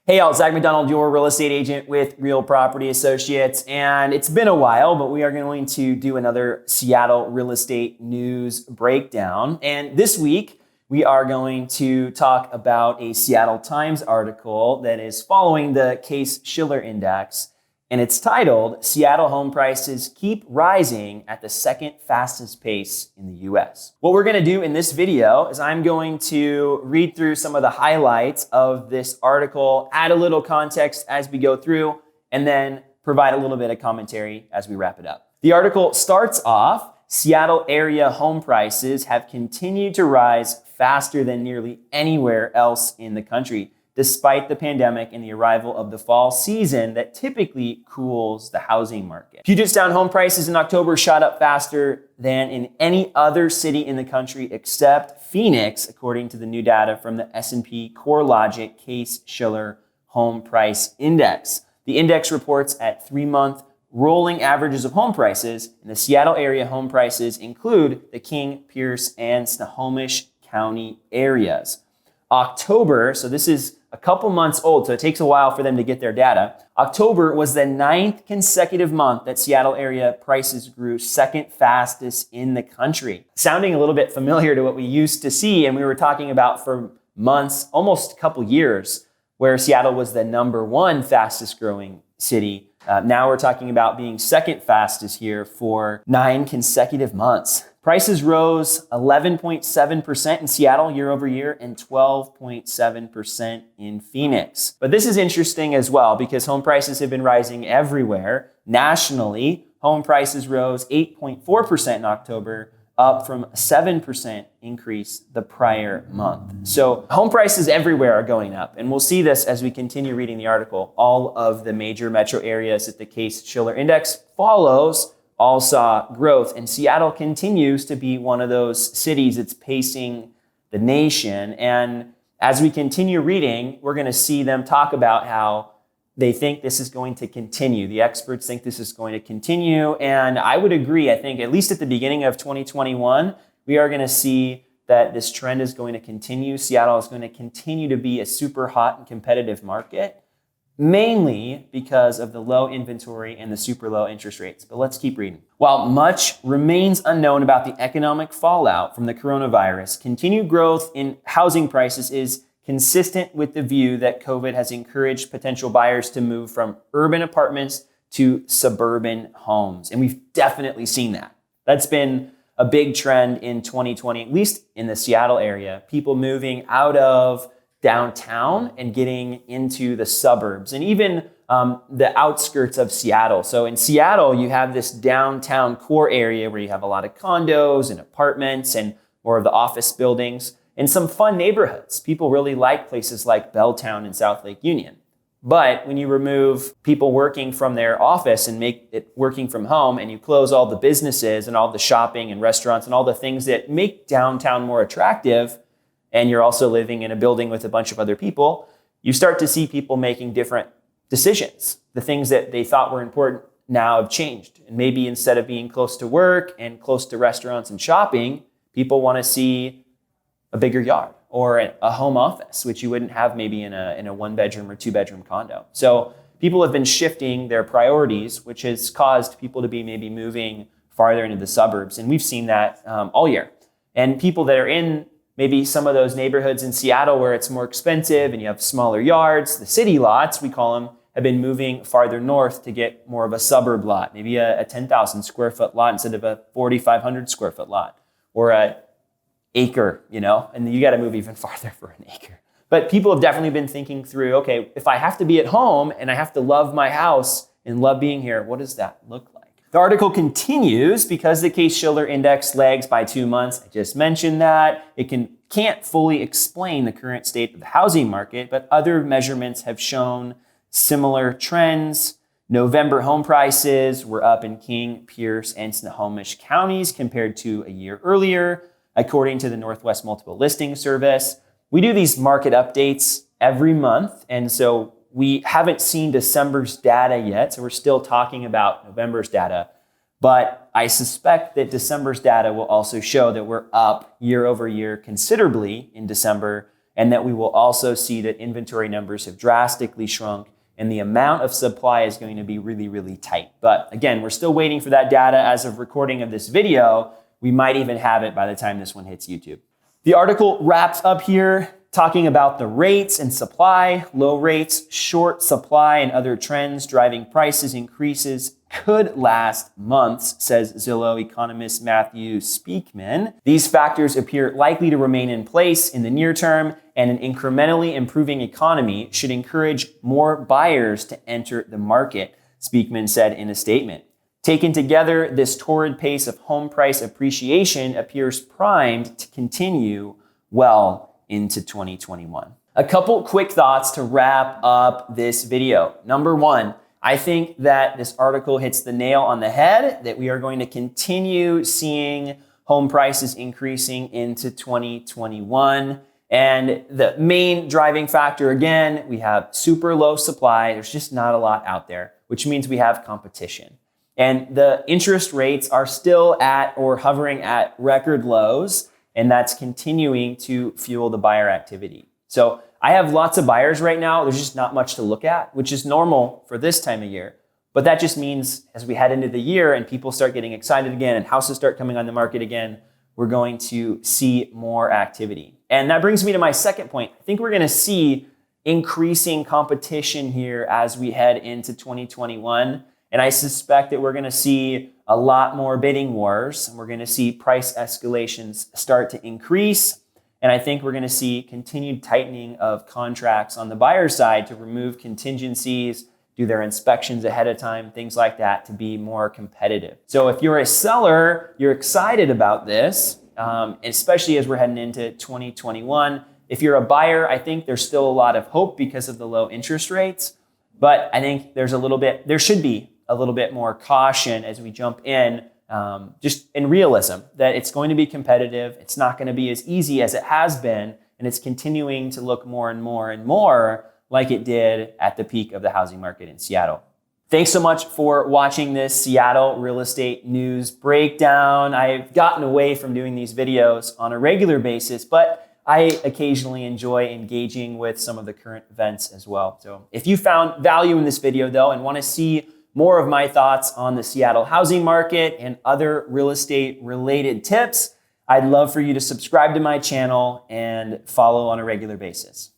Hey y'all, Zach McDonald, your real estate agent with Real Property Associates. And it's been a while, but we are going to do another Seattle real estate news breakdown. And this week, we are going to talk about a Seattle Times article that is following the Case-Shiller Index. And it's titled, Seattle Home Prices Keep Rising at the Second Fastest Pace in the US. What we're gonna do in this video is I'm going to read through some of the highlights of this article, add a little context as we go through, and then provide a little bit of commentary as we wrap it up. The article starts off, Seattle area home prices have continued to rise faster than nearly anywhere else in the country, despite the pandemic and the arrival of the fall season that typically cools the housing market. Puget Sound home prices in October shot up faster than in any other city in the country except Phoenix, according to the new data from the S&P CoreLogic Case-Shiller Home Price Index. The index reports at 3-month rolling averages of home prices, and the Seattle area home prices include the King, Pierce, and Snohomish County areas. October, so this is a couple months old, so it takes a while for them to get their data. October was the 9th consecutive month that Seattle area prices grew second fastest in the country. Sounding a little bit familiar to what we used to see, and we were talking about for months, almost a couple years, where Seattle was the #1 fastest growing city. Now we're talking about being second fastest here for 9 consecutive months. Prices rose 11.7% in Seattle year over year and 12.7% in Phoenix. But this is interesting as well because home prices have been rising everywhere. Nationally, home prices rose 8.4% in October, up from a 7% increase the prior month. So home prices everywhere are going up. And we'll see this as we continue reading the article. All of the major metro areas that the Case-Shiller Index follows all saw growth. And Seattle continues to be one of those cities that's pacing the nation. And as we continue reading, we're going to see them talk about how they think this is going to continue. The experts think this is going to continue. And I would agree. I think at least at the beginning of 2021, we are going to see that this trend is going to continue. Seattle is going to continue to be a super hot and competitive market, mainly because of the low inventory and the super low interest rates. But let's keep reading. While much remains unknown about the economic fallout from the coronavirus, continued growth in housing prices is consistent with the view that COVID has encouraged potential buyers to move from urban apartments to suburban homes. And we've definitely seen that. That's been a big trend in 2020, at least in the Seattle area. People moving out of downtown and getting into the suburbs and even the outskirts of Seattle. So in Seattle, you have this downtown core area where you have a lot of condos and apartments and more of the office buildings and some fun neighborhoods. People really like places like Belltown and South Lake Union. But when you remove people working from their office and make it working from home and you close all the businesses and all the shopping and restaurants and all the things that make downtown more attractive, and you're also living in a building with a bunch of other people, you start to see people making different decisions. The things that they thought were important now have changed. And maybe instead of being close to work and close to restaurants and shopping, people want to see a bigger yard or a home office, which you wouldn't have maybe in a 1-bedroom or 2-bedroom condo. So people have been shifting their priorities, which has caused people to be maybe moving farther into the suburbs. And we've seen that all year. And people that are in maybe some of those neighborhoods in Seattle where it's more expensive and you have smaller yards, the city lots, we call them, have been moving farther north to get more of a suburb lot, maybe a 10,000 square foot lot instead of a 4,500 square foot lot, or a acre, and you got to move even farther for an acre. But people have definitely been thinking through, okay, if I have to be at home and I have to love my house and love being here, what does that look like? The article continues because the Case-Shiller Index lags by 2 months. I just mentioned that. It can't fully explain the current state of the housing market, but other measurements have shown similar trends. November home prices were up in King, Pierce, and Snohomish counties compared to a year earlier, according to the Northwest Multiple Listing Service. We do these market updates every month, and so we haven't seen December's data yet, so we're still talking about November's data. But I suspect that December's data will also show that we're up year over year considerably in December and that we will also see that inventory numbers have drastically shrunk and the amount of supply is going to be really, really tight. But again, we're still waiting for that data as of recording of this video. We might even have it by the time this one hits YouTube. The article wraps up here talking about the rates and supply, low rates, short supply, and other trends driving prices increases could last months, says Zillow economist Matthew Speakman. These factors appear likely to remain in place in the near term, and an incrementally improving economy should encourage more buyers to enter the market, Speakman said in a statement. Taken together, this torrid pace of home price appreciation appears primed to continue well into 2021. A couple quick thoughts to wrap up this video. Number one, I think that this article hits the nail on the head, that we are going to continue seeing home prices increasing into 2021. And the main driving factor, again, we have super low supply. There's just not a lot out there, which means we have competition. And the interest rates are still at or hovering at record lows, and that's continuing to fuel the buyer activity. So I have lots of buyers right now. There's just not much to look at, which is normal for this time of year. But that just means as we head into the year and people start getting excited again and houses start coming on the market again, we're going to see more activity. And that brings me to my second point. I think we're going to see increasing competition here as we head into 2021. And I suspect that we're going to see a lot more bidding wars, and we're going to see price escalations start to increase. And I think we're going to see continued tightening of contracts on the buyer side to remove contingencies, do their inspections ahead of time, things like that, to be more competitive. So if you're a seller, you're excited about this, especially as we're heading into 2021. If you're a buyer, I think there's still a lot of hope because of the low interest rates. But I think there should be a little bit more caution as we jump in, just in realism, that it's going to be competitive. It's not going to be as easy as it has been, and it's continuing to look more and more and more like it did at the peak of the housing market in Seattle. Thanks so much for watching this Seattle real estate news breakdown. I've gotten away from doing these videos on a regular basis, but I occasionally enjoy engaging with some of the current events as well. So if you found value in this video though and want to see more of my thoughts on the Seattle housing market and other real estate related tips, I'd love for you to subscribe to my channel and follow on a regular basis.